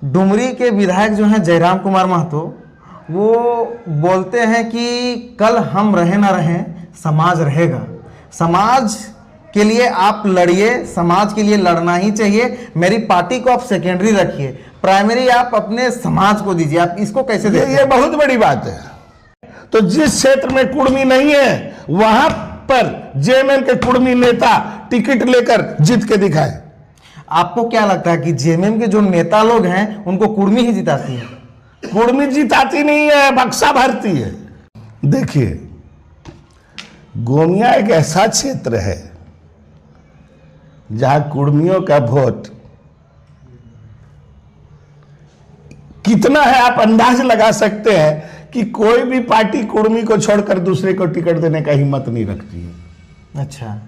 डुमरी के विधायक जो हैं जयराम कुमार महतो, वो बोलते हैं कि कल हम रहे ना रहें, समाज रहेगा। समाज के लिए आप लड़िए, समाज के लिए लड़ना ही चाहिए। मेरी पार्टी को आप सेकेंडरी रखिए, प्राइमरी आप अपने समाज को दीजिए। आप इसको कैसे देखते हैं? ये बहुत बड़ी बात है। तो जिस क्षेत्र में कुर्मी नहीं है वहां पर जेएमएम के कुर्मी नेता टिकट लेकर जीत के दिखाए। आपको क्या लगता है कि जेएमएम के जो नेता लोग हैं उनको कुर्मी ही जिताती है? कुर्मी जिताती नहीं है, बक्सा भरती है। देखिए, गोमिया एक ऐसा क्षेत्र है जहां कुर्मियों का वोट कितना है आप अंदाज लगा सकते हैं कि कोई भी पार्टी कुर्मी को छोड़कर दूसरे को टिकट देने का हिम्मत नहीं रखती है। अच्छा,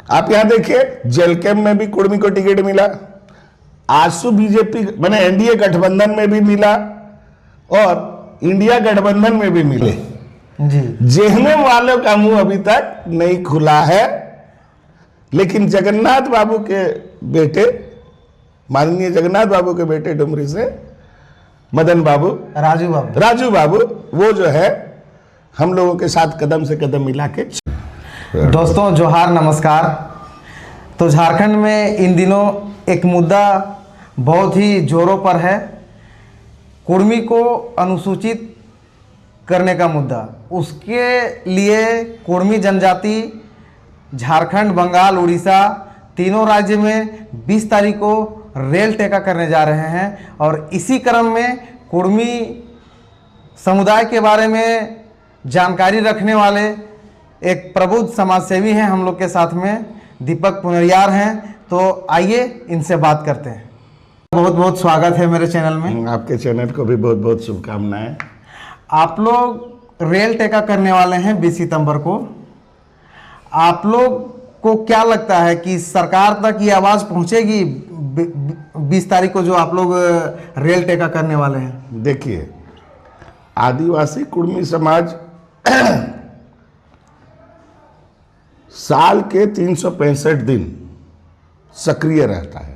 आप यहां देखिए, जेल कैंप में भी कुर्मी को टिकट मिला, आसू बीजेपी मैंने एनडीए गठबंधन में भी मिला और इंडिया गठबंधन में भी मिले जी। जेएमएम वालों का मुंह अभी तक नहीं खुला है। लेकिन जगन्नाथ बाबू के बेटे, माननीय जगन्नाथ बाबू के बेटे डुमरी से मदन बाबू, राजू बाबू, वो जो है हम लोगों के साथ कदम से कदम मिला के। दोस्तों जोहार, नमस्कार। तो झारखंड में इन दिनों एक मुद्दा बहुत ही जोरों पर है, कुर्मी को अनुसूचित करने का मुद्दा। उसके लिए कुर्मी जनजाति झारखंड, बंगाल, उड़ीसा तीनों राज्य में 20 तारीख को रेल टेका करने जा रहे हैं। और इसी क्रम में कुर्मी समुदाय के बारे में जानकारी रखने वाले एक प्रबुद्ध समाजसेवी हैं हम लोग के साथ में, दीपक पुनरियार हैं। तो आइए इनसे बात करते हैं। बहुत बहुत स्वागत है मेरे चैनल में। आपके चैनल को भी बहुत बहुत शुभकामनाएं। आप लोग रेल टेका करने वाले हैं 20 सितंबर को। आप लोग को क्या लगता है कि सरकार तक ये आवाज़ पहुंचेगी 20 तारीख को जो आप लोग रेल टेका करने वाले हैं? देखिए, आदिवासी कुर्मी समाज साल के 365 दिन सक्रिय रहता है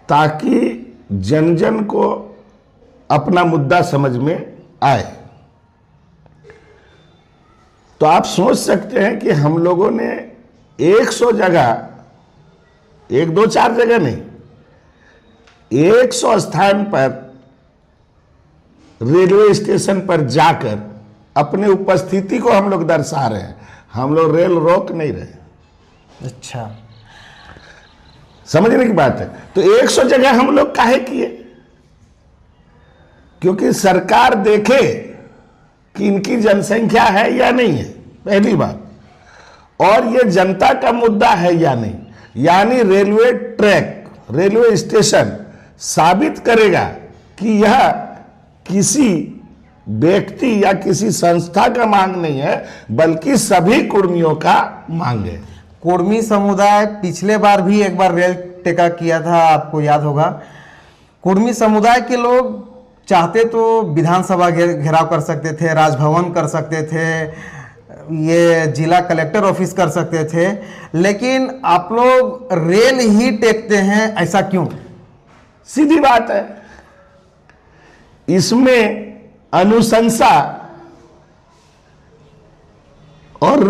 ताकि जन जन को अपना मुद्दा समझ में आए। तो आप सोच सकते हैं कि हम लोगों ने 100 जगह, 1 2 4 जगह नहीं, 100 स्थान पर रेलवे स्टेशन पर जाकर अपने उपस्थिति को हम लोग दर्शा रहे हैं। हम लोग रेल रोक नहीं रहे। अच्छा, समझने की बात है। तो 100 जगह हम लोग काहे किए? क्योंकि सरकार देखे कि इनकी जनसंख्या है या नहीं है, पहली बात, और ये जनता का मुद्दा है या नहीं। यानी रेलवे ट्रैक, रेलवे स्टेशन साबित करेगा कि यह किसी व्यक्ति या किसी संस्था का मांग नहीं है, बल्कि सभी कुर्मियों का मांग है। कुर्मी समुदाय पिछले बार भी एक बार रेल टेका किया था, आपको याद होगा। कुर्मी समुदाय के लोग चाहते तो विधानसभा घेराव कर सकते थे, राजभवन कर सकते थे, ये जिला कलेक्टर ऑफिस कर सकते थे, लेकिन आप लोग रेल ही टेकते हैं, ऐसा क्यों? सीधी बात है, इसमें अनुशंसा और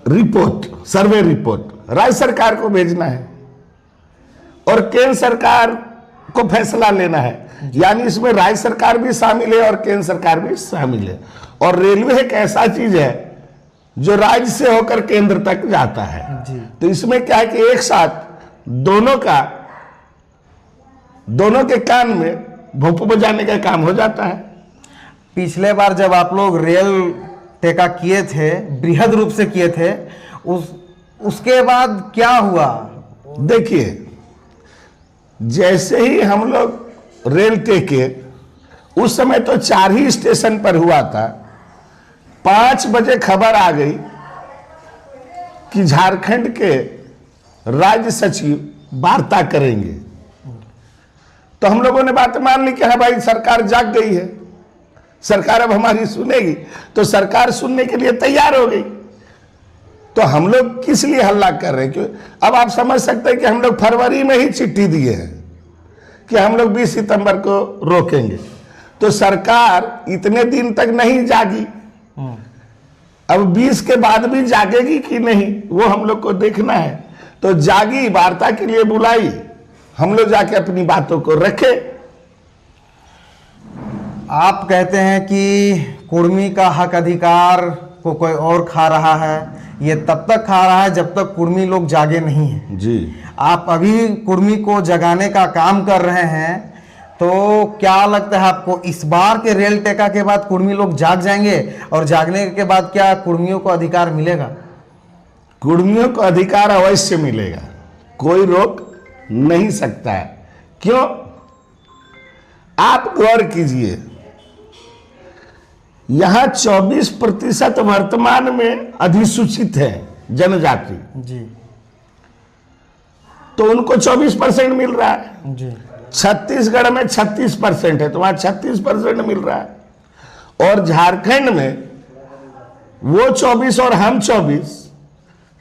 रिपोर्ट, सर्वे रिपोर्ट राज्य सरकार को भेजना है और केंद्र सरकार को फैसला लेना है। यानी इसमें राज्य सरकार भी शामिल है और केंद्र सरकार भी शामिल है। और रेलवे एक ऐसा चीज है जो राज्य से होकर केंद्र तक जाता है जी। तो इसमें क्या है कि एक साथ दोनों के कान में भोंपू बजाने का काम हो जाता है। पिछले बार जब आप लोग रेल टेका किए थे, बृहद रूप से किए थे, उसके बाद क्या हुआ? देखिए, जैसे ही हम लोग रेल टेके, उस समय तो 4 ही स्टेशन पर हुआ था। 5 बजे खबर आ गई कि झारखंड के राज्य सचिव वार्ता करेंगे। तो हम लोगों ने बात मान ली कि हाँ भाई, सरकार जाग गई है, सरकार अब हमारी सुनेगी। तो सरकार सुनने के लिए तैयार हो गई। तो हम लोग किस लिए हल्ला कर रहे हैं? क्यों? अब आप समझ सकते हैं कि हम लोग फरवरी में ही चिट्ठी दिए हैं कि हम लोग 20 सितंबर को रोकेंगे। तो सरकार इतने दिन तक नहीं जागी, अब 20 के बाद भी जागेगी कि नहीं वो हम लोग को देखना है। तो जागी, वार्ता के लिए बुलाई, हम लोग जाके अपनी बातों को रखे। आप कहते हैं कि कुर्मी का हक अधिकार को कोई और खा रहा है, ये तब तक खा रहा है जब तक कुर्मी लोग जागे नहीं हैं। जी, आप अभी कुर्मी को जगाने का काम कर रहे हैं, तो क्या लगता है आपको इस बार के रेल टेका के बाद कुर्मी लोग जाग जाएंगे? और जागने के बाद क्या कुर्मियों को अधिकार मिलेगा? कुर्मियों को अधिकार अवश्य मिलेगा, कोई रोक नहीं सकता है। क्यों? आप गौर कीजिए, यहां 24% वर्तमान में अधिसूचित है जनजाति, जी तो उनको 24% मिल रहा है। जी। छत्तीसगढ़ में 36% है, तो वहां 36% मिल रहा है। और झारखंड में वो 24 और हम 24,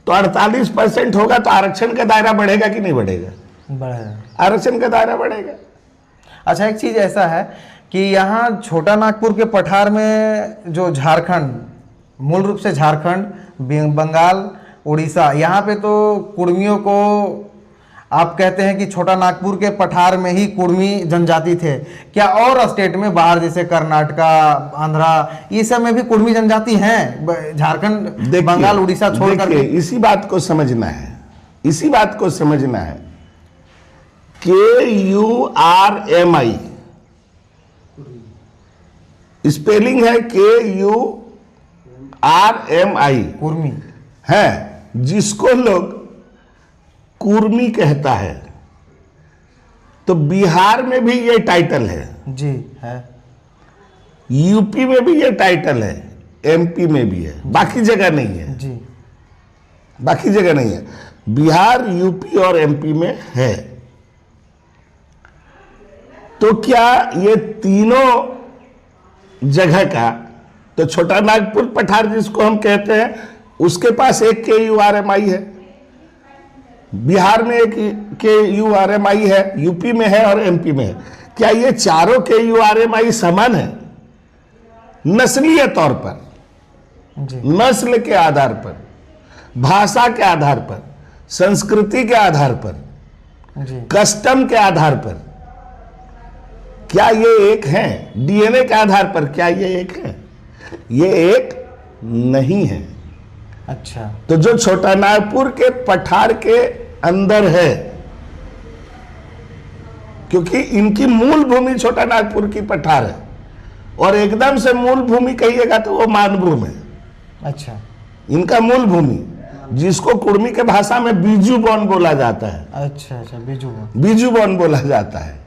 तो 48% होगा। तो आरक्षण का दायरा बढ़ेगा कि नहीं बढ़ेगा? बढ़ेगा। आरक्षण का दायरा बढ़ेगा। अच्छा, एक चीज़ ऐसा है कि यहाँ छोटा नागपुर के पठार में जो झारखंड, मूल रूप से झारखंड, बंगाल, उड़ीसा, यहाँ पे तो कुर्मियों को आप कहते हैं कि छोटा नागपुर के पठार में ही कुर्मी जनजाति थे। क्या और स्टेट में बाहर जैसे कर्नाटका, आंध्रा, ये सब में भी कुर्मी जनजाति हैं? झारखंड, बंगाल, उड़ीसा छोड़ करके इसी बात को समझना है, इसी बात को समझना है। KURMI स्पेलिंग है, KURMI कुर्मी है, जिसको लोग कुर्मी कहता है। तो बिहार में भी ये टाइटल है, जी है, यूपी में भी ये टाइटल है, MP में भी है, बाकी जगह नहीं है। जी बाकी जगह नहीं है, बिहार, यूपी और MP में है। तो क्या ये तीनों जगह का, तो छोटा नागपुर पठार जिसको हम कहते हैं, उसके पास एक KURMI है, बिहार में एक KURMI है, यूपी में है और MP में है। क्या ये चारों KURMI समान है? नस्लीय तौर पर, जी नस्ल के आधार पर, भाषा के आधार पर, संस्कृति के आधार पर, जी कस्टम के आधार पर, क्या ये एक है? DNA के आधार पर क्या ये एक है? ये एक नहीं है। अच्छा, तो जो छोटा नागपुर के पठार के अंदर है, क्योंकि इनकी मूल भूमि छोटा नागपुर की पठार है, और एकदम से मूल भूमि कहिएगा तो वो मानभूम है। अच्छा इनका मूल भूमि, जिसको कुर्मी के भाषा में बीजू बॉन बोला जाता है, अच्छा अच्छा, बीजू बॉन बोला जाता है,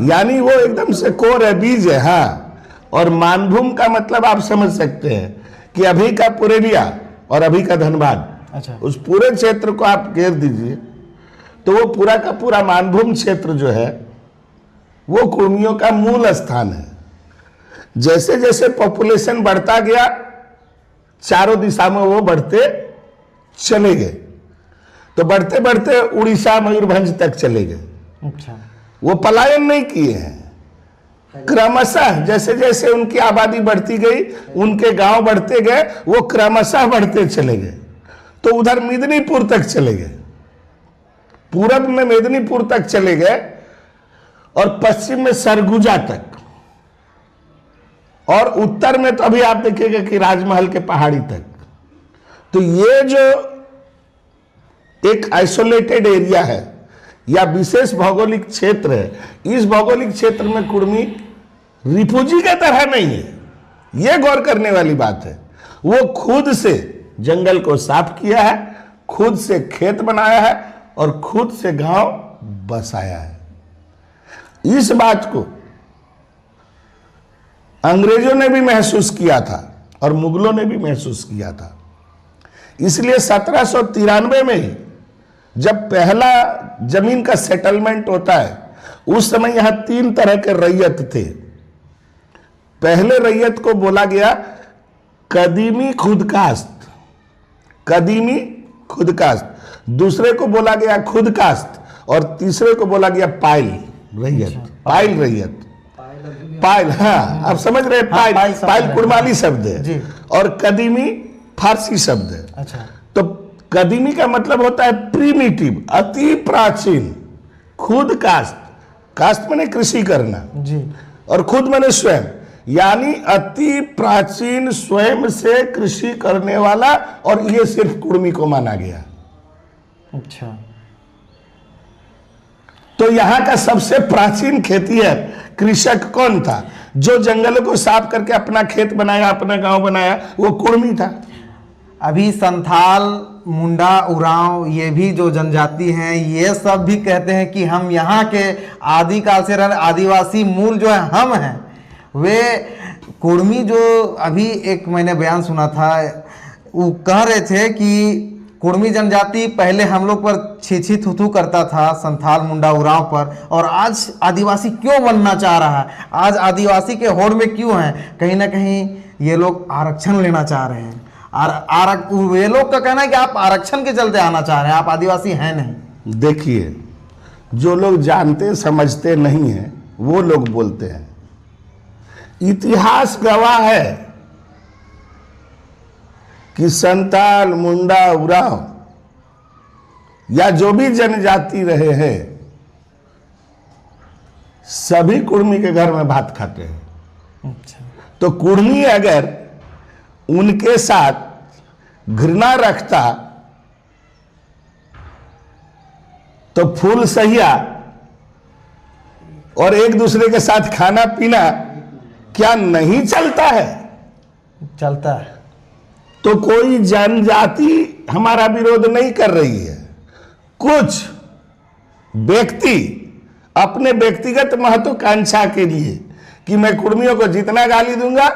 यानी वो एकदम से कोर है, बीज है। हाँ, और मानभूम का मतलब आप समझ सकते हैं कि अभी का पुरेलिया और अभी का धनबाद, अच्छा, उस पूरे क्षेत्र को आप घेर दीजिए तो वो पूरा का पूरा मानभूम क्षेत्र जो है वो कुर्मियों का मूल स्थान है। जैसे जैसे पॉपुलेशन बढ़ता गया, चारों दिशा में वो बढ़ते चले गए, तो बढ़ते बढ़ते उड़ीसा, मयूरभंज तक चले गए। अच्छा, वो पलायन नहीं किए हैं, क्रमशः जैसे जैसे उनकी आबादी बढ़ती गई, उनके गांव बढ़ते गए, वो क्रमशः बढ़ते चले गए। तो उधर मेदिनीपुर तक चले गए, पूरब में मेदिनीपुर तक चले गए, और पश्चिम में सरगुजा तक, और उत्तर में तो अभी आप देखिएगा कि राजमहल के पहाड़ी तक। तो ये जो एक आइसोलेटेड एरिया है या विशेष भौगोलिक क्षेत्र है, इस भौगोलिक क्षेत्र में कुर्मी रिफुजी के तरह नहीं है। यह गौर करने वाली बात है। वो खुद से जंगल को साफ किया है, खुद से खेत बनाया है, और खुद से गांव बसाया है। इस बात को अंग्रेजों ने भी महसूस किया था और मुगलों ने भी महसूस किया था। इसलिए 1793 में ही जब पहला जमीन का सेटलमेंट होता है, उस समय यहां 3 तरह के रैयत थे। पहले रैयत को बोला गया कदीमी खुदकास्त, कदीमी खुदकास्त, दूसरे को बोला गया खुदकास्त, और तीसरे को बोला गया पाइल। रैयत, पाइल रैयत, पाइल, हाँ आप समझ रहे हैं, पाइल, पाइल समझ पाइल रहे हैं। कुड़माली शब्द है जी। और कदीमी फारसी शब्द है। अच्छा। तो कदीमी का मतलब होता है प्रीमिटिव, अति प्राचीन, खुद कास्ट, कास्ट माने कृषि करना, जी। और खुद माने स्वयं, यानी अति प्राचीन स्वयं से कृषि करने वाला, और ये सिर्फ कुर्मी को माना गया। अच्छा। तो यहां का सबसे प्राचीन खेतीहर कृषक कौन था? जो जंगलों को साफ करके अपना खेत बनाया, अपना गांव बनाया, वो कुर्मी था। अभी संथाल, मुंडा, उरांव, ये भी जो जनजाति हैं, ये सब भी कहते हैं कि हम यहाँ के आदिकाल से रह आदिवासी मूल जो है हम हैं। वे कुर्मी जो अभी एक मैंने बयान सुना था, वो कह रहे थे कि कुर्मी जनजाति पहले हम लोग पर छी थू थू करता था, संथाल, मुंडा, उरांव पर, और आज आदिवासी क्यों बनना चाह रहा है, आज आदिवासी के होड़ में क्यों है? कहीं ना कहीं ये लोग आरक्षण लेना चाह रहे हैं। वे लोग का कहना है कि आप आरक्षण के चलते आना चाह रहे हैं, आप आदिवासी हैं नहीं। देखिए, जो लोग जानते समझते नहीं हैं वो लोग बोलते हैं। इतिहास गवाह है कि संताल, मुंडा, उरांव या जो भी जनजाति रहे हैं, सभी कुर्मी के घर में भात खाते हैं। अच्छा। तो कुर्मी अगर उनके साथ घृणा रखता तो फूल सहिया और एक दूसरे के साथ खाना पीना क्या नहीं चलता है? चलता है। तो कोई जनजाति हमारा विरोध नहीं कर रही है। कुछ व्यक्ति अपने व्यक्तिगत महत्वाकांक्षा के लिए कि मैं कुर्मियों को जितना गाली दूंगा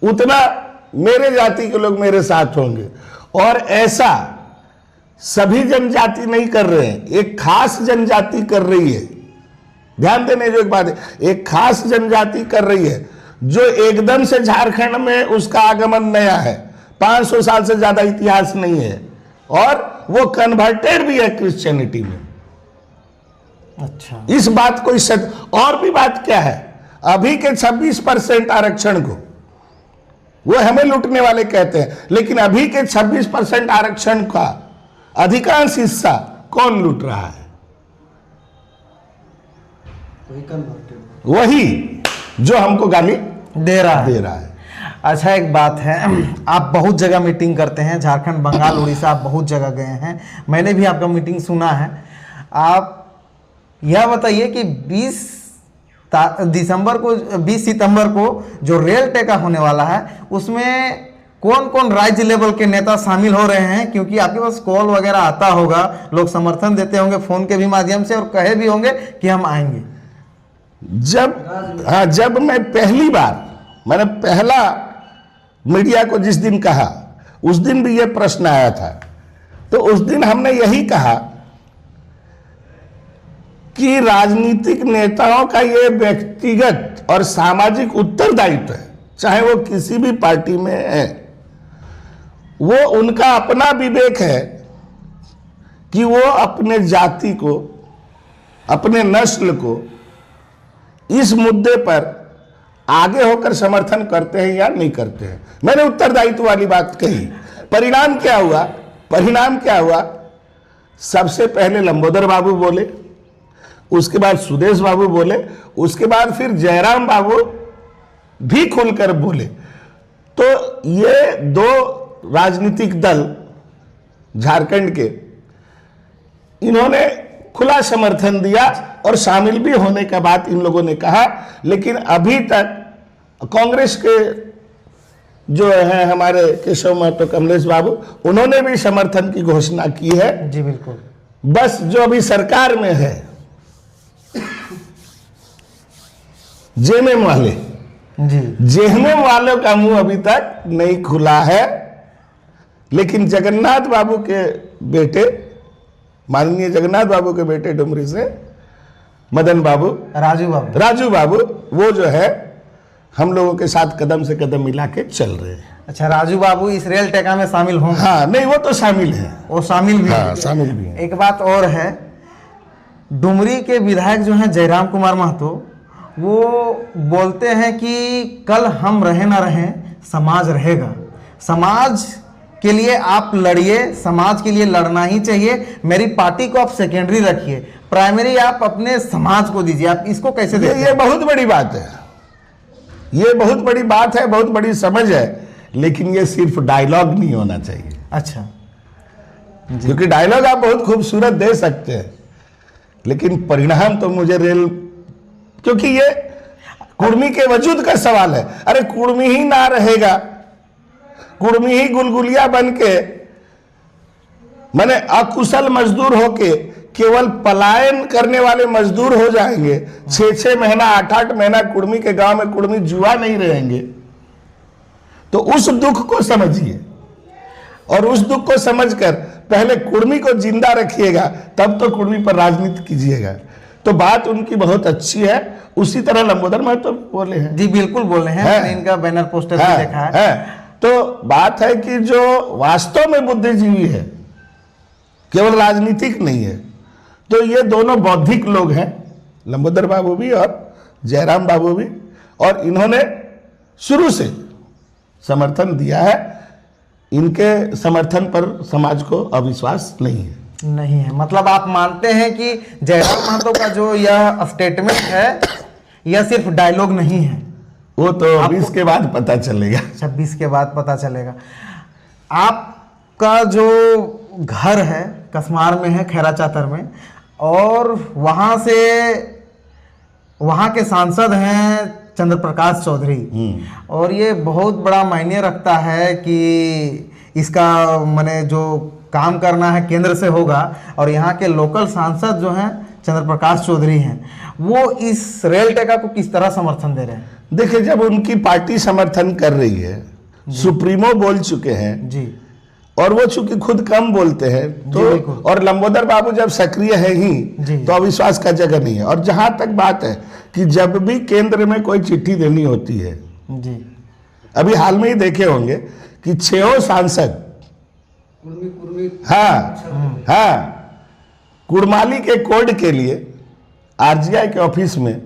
उतना मेरे जाति के लोग मेरे साथ होंगे, और ऐसा सभी जनजाति नहीं कर रहे हैं, एक खास जनजाति कर रही है। ध्यान देने जो एक बात है, एक खास जनजाति कर रही है जो एकदम से झारखंड में उसका आगमन नया है, 500 साल से ज्यादा इतिहास नहीं है, और वो कन्वर्टेड भी है क्रिश्चियनिटी में। अच्छा। इस बात को इस और भी बात क्या है, अभी के 26% आरक्षण को वो हमें लूटने वाले कहते हैं, लेकिन अभी के 26% आरक्षण का अधिकांश हिस्सा कौन लूट रहा है? वही जो हमको गाली दे रहा है। अच्छा, एक बात है, आप बहुत जगह मीटिंग करते हैं, झारखंड, बंगाल, उड़ीसा, आप बहुत जगह गए हैं, मैंने भी आपका मीटिंग सुना है। आप यह बताइए कि 20 सितंबर को जो रेल टेका होने वाला है, उसमें कौन कौन राज्य लेवल के नेता शामिल हो रहे हैं? क्योंकि आपके पास कॉल वगैरह आता होगा, लोग समर्थन देते होंगे फोन के भी माध्यम से, और कहे भी होंगे कि हम आएंगे। जब मैं पहली बार, मैंने पहला मीडिया को जिस दिन कहा, उस दिन भी यह प्रश्न आया था। तो उस दिन हमने यही कहा कि राजनीतिक नेताओं का यह व्यक्तिगत और सामाजिक उत्तरदायित्व है, चाहे वो किसी भी पार्टी में है। वो उनका अपना विवेक है कि वो अपने जाति को, अपने नस्ल को इस मुद्दे पर आगे होकर समर्थन करते हैं या नहीं करते हैं। मैंने उत्तरदायित्व वाली बात कही। परिणाम क्या हुआ? परिणाम क्या हुआ? सबसे पहले लंबोदर बाबू बोले, उसके बाद सुदेश बाबू बोले, उसके बाद फिर जयराम बाबू भी खुलकर बोले। तो ये दो राजनीतिक दल झारखंड के, इन्होंने खुला समर्थन दिया और शामिल भी होने का बात इन लोगों ने कहा। लेकिन अभी तक कांग्रेस के जो है हमारे केशव महतो, कमलेश बाबू, उन्होंने भी समर्थन की घोषणा की है। जी बिल्कुल। बस जो अभी सरकार में है, जेएमएम वाले, जी, जेएमएम वालों का मुंह अभी तक नहीं खुला है। लेकिन जगन्नाथ बाबू के बेटे, माननीय जगन्नाथ बाबू के बेटे डुमरी से मदन बाबू, राजू बाबू, वो जो है हम लोगों के साथ कदम से कदम मिला के चल रहे हैं। अच्छा, राजू बाबू इस रेल टेका में शामिल होंगे? हाँ, नहीं वो तो शामिल है, वो शामिल भी हाँ, है। शामिल भी है। एक बात और है, डुमरी के विधायक जो हैं जयराम कुमार महतो, वो बोलते हैं कि कल हम रहे ना रहें, समाज रहेगा। समाज के लिए आप लड़िए, समाज के लिए लड़ना ही चाहिए। मेरी पार्टी को आप सेकेंडरी रखिए, प्राइमरी आप अपने समाज को दीजिए। आप इसको कैसे देखते हैं? ये बहुत बड़ी बात है, ये बहुत बड़ी बात है, बहुत बड़ी समझ है, लेकिन ये सिर्फ डायलॉग नहीं होना चाहिए। अच्छा, क्योंकि डायलॉग आप बहुत खूबसूरत दे सकते हैं, लेकिन परिणाम तो मुझे रेल, क्योंकि ये कुर्मी के वजूद का सवाल है। अरे कुर्मी ही ना रहेगा, कुर्मी ही गुलगुलिया बन के, माने अकुशल मजदूर होके केवल पलायन करने वाले मजदूर हो जाएंगे। 6-6 महीना 8-8 महीना कुर्मी के गांव में कुर्मी जुआ नहीं रहेंगे। तो उस दुख को समझिए, और उस दुख को समझकर पहले कुर्मी को जिंदा रखिएगा, तब तो कुर्मी पर राजनीति कीजिएगा। तो बात उनकी बहुत अच्छी है। उसी तरह लंबोदर महतो बोले हैं। जी बिल्कुल बोल रहे हैं, मैंने इनका बैनर पोस्टर भी देखा है। तो बात है कि जो वास्तव में बुद्धिजीवी है, केवल राजनीतिक नहीं है, तो ये दोनों बौद्धिक लोग हैं, लंबोदर बाबू भी और जयराम बाबू भी, और इन्होंने शुरू से समर्थन दिया है। इनके समर्थन पर समाज को अविश्वास नहीं है। नहीं है, मतलब आप मानते हैं कि जयराम महतो का जो यह स्टेटमेंट है, यह सिर्फ डायलॉग नहीं है? वो तो 20 के बाद पता चलेगा। 26 के बाद पता चलेगा। आपका जो घर है कसमार में है, खैरा चातर में, और वहाँ से वहाँ के सांसद हैं चंद्र प्रकाश चौधरी, और ये बहुत बड़ा मायने रखता है कि इसका माने जो काम करना है केंद्र से होगा, और यहाँ के लोकल सांसद जो हैं चंद्र प्रकाश चौधरी हैं, वो इस रेल टेका को किस तरह समर्थन दे रहे हैं? देखिए, जब उनकी पार्टी समर्थन कर रही है, सुप्रीमो बोल चुके हैं जी, और वो चूंकि खुद कम बोलते हैं, तो और लंबोदर बाबू जब सक्रिय है ही, तो अविश्वास का जगह नहीं है। और जहां तक बात है कि जब भी केंद्र में कोई चिट्ठी देनी होती है जी, अभी हाल में ही देखे होंगे कि 6 सांसद कुड़माली के कोड के लिए आरजीआई के ऑफिस में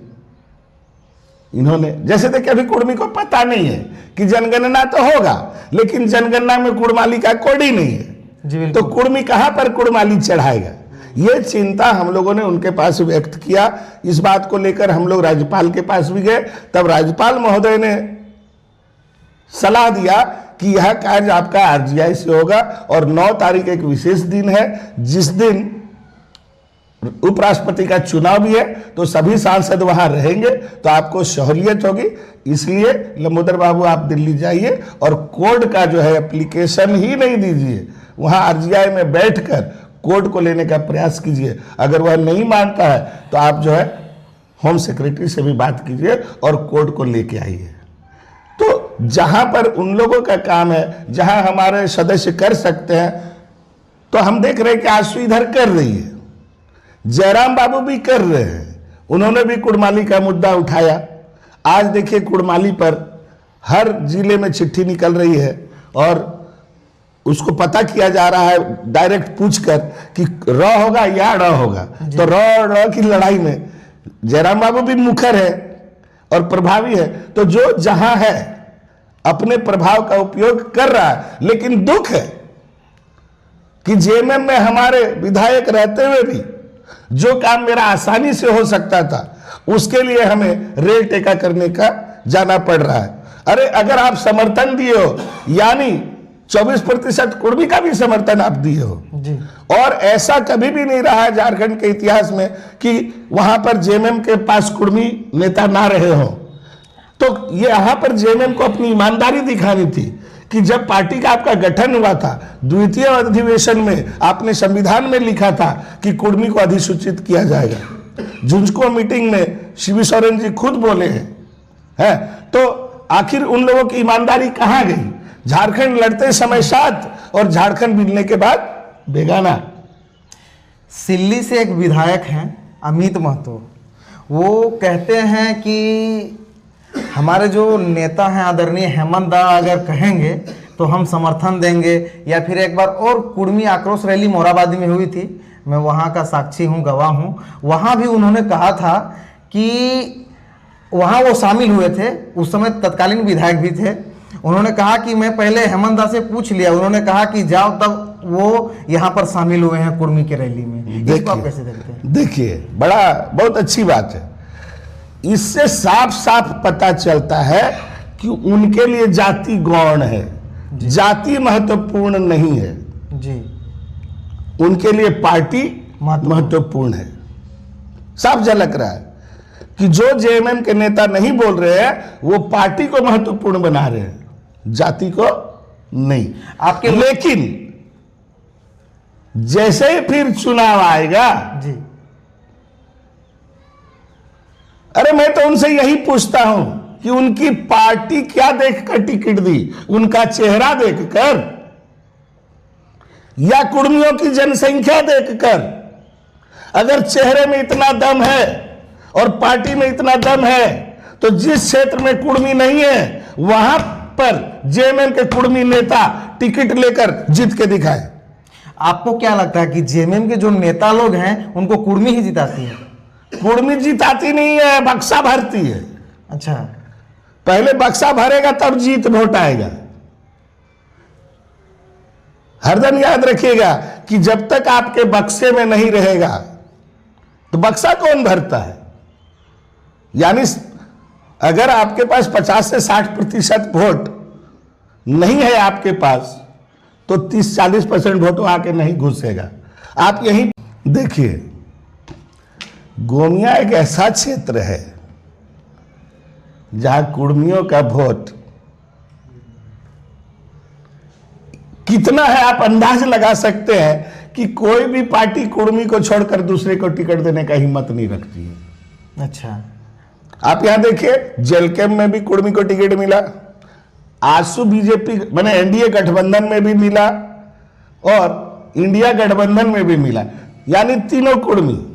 इन्होंने, जैसे देखिए अभी कुर्मी को पता नहीं है कि जनगणना तो होगा, लेकिन जनगणना में कुड़माली का कोड ही नहीं है, तो कुर्मी कहां पर कुड़माली चढ़ाएगा? ये चिंता हम लोगों ने उनके पास व्यक्त किया। इस बात को लेकर हम लोग राज्यपाल के पास भी गए, तब राज्यपाल महोदय ने सलाह दिया कि यह कार्य आपका आरजीआई से होगा, और 9 तारीख एक विशेष दिन है, जिस दिन उपराष्ट्रपति का चुनाव भी है, तो सभी सांसद वहां रहेंगे, तो आपको सहूलियत होगी। इसलिए लंबोदर बाबू आप दिल्ली जाइए और कोड का जो है एप्लीकेशन ही नहीं दीजिए, वहां आरजीआई में बैठकर कोड को लेने का प्रयास कीजिए। अगर वह नहीं मानता है तो आप जो है होम सेक्रेटरी से भी बात कीजिए और कोड को लेके आइए। तो जहां पर उन लोगों का काम है, जहां हमारे सदस्य कर सकते हैं, तो हम देख रहे हैं कि आंसू इधर कर रही है, जयराम बाबू भी कर रहे हैं, उन्होंने भी कुड़माली का मुद्दा उठाया। आज देखिए कुड़माली पर हर जिले में चिट्ठी निकल रही है और उसको पता किया जा रहा है डायरेक्ट पूछकर कि र होगा या ड़ होगा। तो र की लड़ाई में जयराम बाबू भी मुखर है और प्रभावी है, तो जो जहां है अपने प्रभाव का उपयोग कर रहा है। लेकिन दुख है कि जेएमएम में हमारे विधायक रहते हुए भी जो काम मेरा आसानी से हो सकता था, उसके लिए हमें रेल टेका करने का जाना पड़ रहा है। अरे अगर आप समर्थन दिए हो, यानी 24% कुर्मी का भी समर्थन आप दिए हो जी। और ऐसा कभी भी नहीं रहा है झारखंड के इतिहास में कि वहां पर जेएमएम के पास कुर्मी नेता ना रहे हो। तो ये यहां पर जेएमएम को अपनी ईमानदारी दिखानी थी कि जब पार्टी का आपका गठन हुआ था, द्वितीय अधिवेशन में आपने संविधान में लिखा था कि कुर्मी को अधिसूचित किया जाएगा। जुंझको मीटिंग में शिबू सोरेन जी खुद बोले हैं, तो आखिर उन लोगों की ईमानदारी कहां गई? झारखंड लड़ते समय साथ और झारखंड मिलने के बाद बेगाना। सिल्ली से एक विधायक हैं अमित महतो, वो कहते हैं कि हमारे जो नेता हैं आदरणीय हेमंत दा अगर कहेंगे तो हम समर्थन देंगे। या फिर एक बार और कुर्मी आक्रोश रैली मोराबादी में हुई थी, मैं वहाँ का साक्षी हूँ, गवाह हूँ। वहाँ भी उन्होंने कहा था कि वहाँ वो शामिल हुए थे, उस समय तत्कालीन विधायक भी थे। उन्होंने कहा कि मैं पहले हेमंत दा से पूछ लिया, उन्होंने कहा कि जाओ, तब वो यहाँ पर शामिल हुए हैं कुर्मी के रैली में। इसको आप कैसे देखते हैं? देखिए, बहुत अच्छी बात है। इससे साफ साफ पता चलता है कि उनके लिए जाति गौण है, जाति महत्वपूर्ण नहीं है जी, उनके लिए पार्टी महत्वपूर्ण है। साफ झलक रहा है कि जो जेएमएम के नेता नहीं बोल रहे हैं वो पार्टी को महत्वपूर्ण बना रहे हैं, जाति को नहीं। आपके लेकिन जैसे ही फिर चुनाव आएगा जी, अरे मैं तो उनसे यही पूछता हूं कि उनकी पार्टी क्या देखकर टिकट दी, उनका चेहरा देखकर या कुर्मियों की जनसंख्या देखकर? अगर चेहरे में इतना दम है और पार्टी में इतना दम है तो जिस क्षेत्र में कुर्मी नहीं है वहां पर जेएमएम के कुर्मी नेता टिकट लेकर जीत के दिखाए। आपको क्या लगता है कि जेएमएम के जो नेता लोग हैं उनको कुर्मी ही जिताती है? कुर्मी जिताती नहीं है, बक्सा भरती है। अच्छा, पहले बक्सा भरेगा तब जीत वोट आएगा। हरदम याद रखिएगा कि जब तक आपके बक्से में नहीं रहेगा तो बक्सा कौन भरता है? यानी अगर आपके पास 50 से 60% वोट नहीं है आपके पास तो 30-40% वोट आके नहीं घुसेगा। आप यही देखिए, गोमिया एक ऐसा क्षेत्र है जहां कुर्मियों का वोट कितना है आप अंदाज लगा सकते हैं कि कोई भी पार्टी कुर्मी को छोड़कर दूसरे को टिकट देने का हिम्मत नहीं रखती है। अच्छा, आप यहां देखिए, जेलकेम में भी कुर्मी को टिकट मिला, आजसू बीजेपी माने एनडीए गठबंधन में भी मिला और इंडिया गठबंधन में भी मिला, यानी तीनों कुर्मी।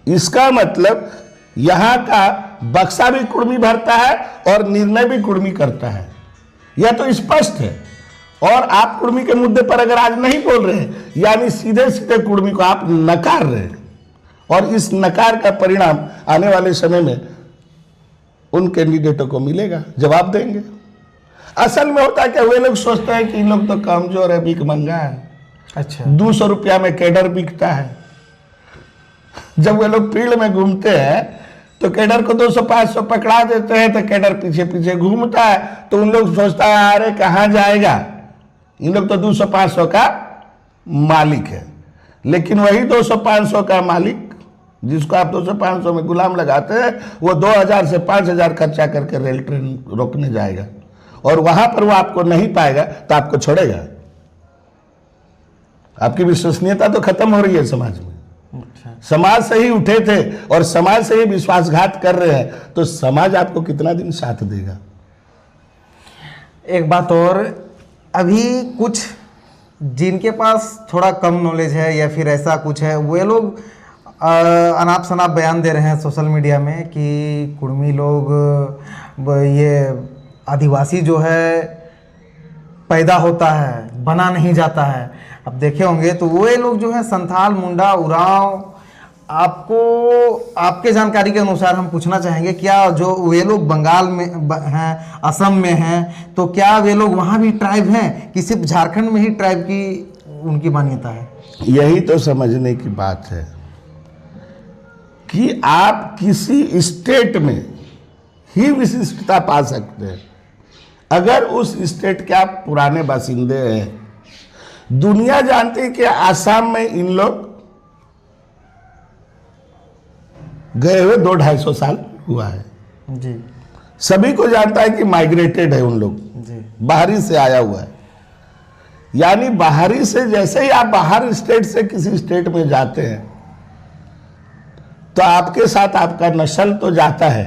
इसका मतलब यहां का बक्सा भी कुर्मी भरता है और निर्णय भी कुर्मी करता है, यह तो स्पष्ट है। और आप कुर्मी के मुद्दे पर अगर आज नहीं बोल रहे हैं, यानी सीधे सीधे कुर्मी को आप नकार रहे हैं, और इस नकार का परिणाम आने वाले समय में उन कैंडिडेटों को मिलेगा, जवाब देंगे। असल में होता क्या, वे लोग सोचते हैं कि इन लोग तो कमजोर है, भीख मंगा है। अच्छा, 200 रुपया में कैडर बिकता है। जब वे लोग फील्ड में घूमते हैं तो कैडर को 200-500 पकड़ा देते हैं तो कैडर पीछे पीछे घूमता है, तो उन लोग सोचता है अरे कहां जाएगा, इन लोग तो 200-500 का मालिक है। लेकिन वही 200-500 का मालिक जिसको आप 200-500 में गुलाम लगाते हैं, वो 2000 से 5000 खर्चा करके रेल ट्रेन रोकने जाएगा और वहां पर वो आपको नहीं पाएगा तो आपको छोड़ेगा। आपकी विश्वसनीयता तो खत्म हो रही है समाज में। अच्छा, समाज से ही उठे थे और समाज से ही विश्वासघात कर रहे हैं, तो समाज आपको कितना दिन साथ देगा? एक बात और, अभी कुछ जिनके पास थोड़ा कम नॉलेज है या फिर ऐसा कुछ है, वे लोग अनाप शनाप बयान दे रहे हैं सोशल मीडिया में कि कुर्मी लोग ये आदिवासी जो है पैदा होता है, बना नहीं जाता है। अब देखे होंगे तो वे लोग जो है संथाल, मुंडा, उरांव, आपको आपके जानकारी के अनुसार हम पूछना चाहेंगे, क्या जो वे लोग बंगाल में हैं, असम में हैं, तो क्या वे लोग वहाँ भी ट्राइब हैं कि सिर्फ झारखंड में ही ट्राइब की उनकी मान्यता है? यही तो समझने की बात है कि आप किसी स्टेट में ही विशिष्टता पा सकते हैं अगर उस स्टेट के आप पुराने बासिंदे हैं। दुनिया जानती है कि आसाम में इन लोग गए हुए 200-250 साल हुआ है। जी, सभी को जानता है कि माइग्रेटेड है उन लोग, जी, बाहरी से आया हुआ है। यानी बाहरी से, जैसे ही आप बाहर स्टेट से किसी स्टेट में जाते हैं तो आपके साथ आपका नस्ल तो जाता है,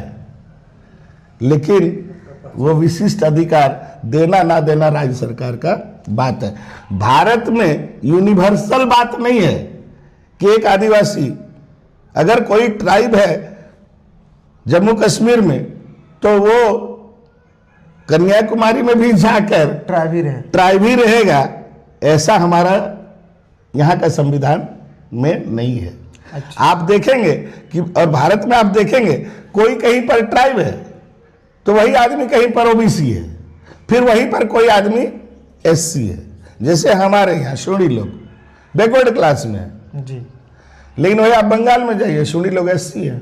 लेकिन वो विशिष्ट अधिकार देना ना देना राज्य सरकार का बात है। भारत में यूनिवर्सल बात नहीं है कि एक आदिवासी, अगर कोई ट्राइब है जम्मू कश्मीर में तो वो कन्याकुमारी में भी जाकर ट्राइब ही रहेगा, ऐसा हमारा यहाँ का संविधान में नहीं है। अच्छा। आप देखेंगे कि और भारत में आप देखेंगे कोई कहीं पर ट्राइब है तो वही आदमी कहीं पर ओबीसी है, फिर वहीं पर कोई आदमी एससी है। जैसे हमारे यहाँ शूड़ी लोग बैकवर्ड क्लास में है, जी। लेकिन वही आप बंगाल में जाइए शूड़ी लोग एससी है।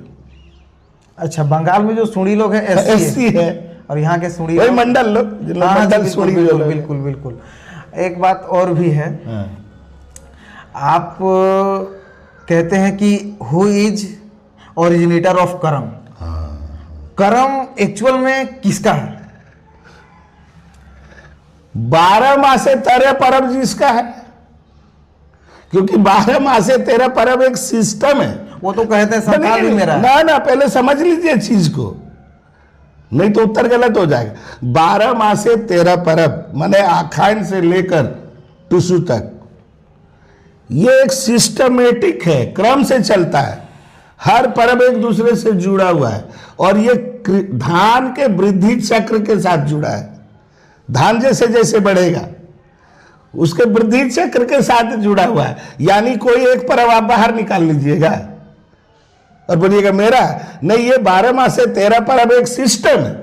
अच्छा, बंगाल में जो सुड़ी लोग हैं एससी है और यहाँ के सुड़ी वही मंडल लोग, जिन लोग हाँ, मंडल बिल्कुल, सुड़ी जो बिल्कुल, लोग हैं। बिल्कुल बिल्कुल। एक बात और भी है, हाँ। आप कहते हैं कि हु इज ओरिजिनेटर ऑफ करम। करम एक्चुअल में किसका है? 12 मासे 13 परब जिसका है, क्योंकि 12 मासे 13 परब एक सिस्टम है। वो तो कहते हैं सरकार भी मेरा है। ना पहले समझ लीजिए चीज को, नहीं तो उत्तर गलत हो जाएगा। 12 मासे 13 परब माने आखान से लेकर टुसु तक, ये एक सिस्टमेटिक है, क्रम से चलता है। हर परब एक दूसरे से जुड़ा हुआ है और ये धान के वृद्धि चक्र के साथ जुड़ा है। धान जैसे जैसे बढ़ेगा उसके वृद्धि चक्र के साथ जुड़ा हुआ है। यानी कोई एक परब आप बाहर निकाल लीजिएगा और बोलिएगा मेरा नहीं, ये 12 मासे 13 परब एक सिस्टम है,